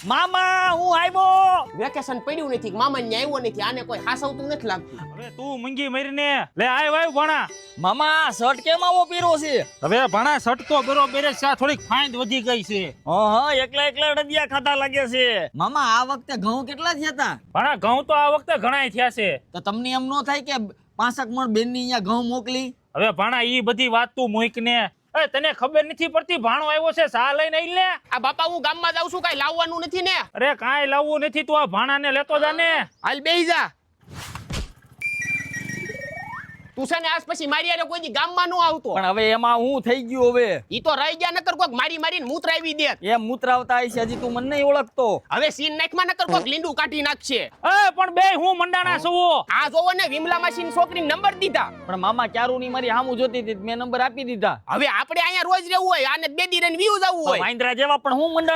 મામા હું આવ્યો. વેકેશન પડ્યું નથી મામા ને આવ્યો નથી આને કોઈ હાસવતું નથી લાગતું. હવે તું મૂંગી મરીને લે આય ભણા. મામા શર્ટ કેમ આવો પીરો છે? હવે ભણા સટકો બરોબર જ છે, થોડીક ફાઈન વધી ગઈ છે. હા એકલા એકલા ડડિયા ખાતા લાગે છે. મામા આ વખતે ઘઉં કેટલા થયા હતા? ભણા ઘઉં તો આ વખતે ઘણાય થયા છે. તો તમને એમ નો થાય કે 5 મણ બેન ની અહીંયા ઘઉં મોકલી? હવે ભણા ઈ બધી વાત તું મૂક ને. એ તને ખબર નથી પડતી ભાણો આવ્યો છે સા લઈને આઈ લે. આ બાપા હું ગામમાં જાઉં છું કઈ લાવવાનું નથી ને? અરે કાંઈ લાવવું નથી, તું આ ભાણાને લેતો જા ને. હાલ બેહી જા. તું છે ને આજ પછી મારી હારે કોઈ દી ગામમાં નો આવતો. પણ હવે એમાં હું થઈ ગયું? હવે ઈ તો રહી ગયા નકર કોક મારી મારીને મૂતરાવી દે. એમ મૂતરાવતા છે હજી તું મને નહીં ઓળખતો. હવે સીન નાખમાં નકર કોક લીંડું કાઢી નાખશે. એ પણ બે હું મંડાણા છું. આ જોવો ને વિમલા માસીની છોકરીને નંબર દીધા. પણ મામા ક્યારું ની મારી હામું જોતી હતી મેં નંબર આપી દીધા. હવે આપણે અહીંયા રોજ રહેવું હોય આને 2 દી રહીને વ્યૂ જવું હોય. વાંદરા જેવા પણ હું મંડાણ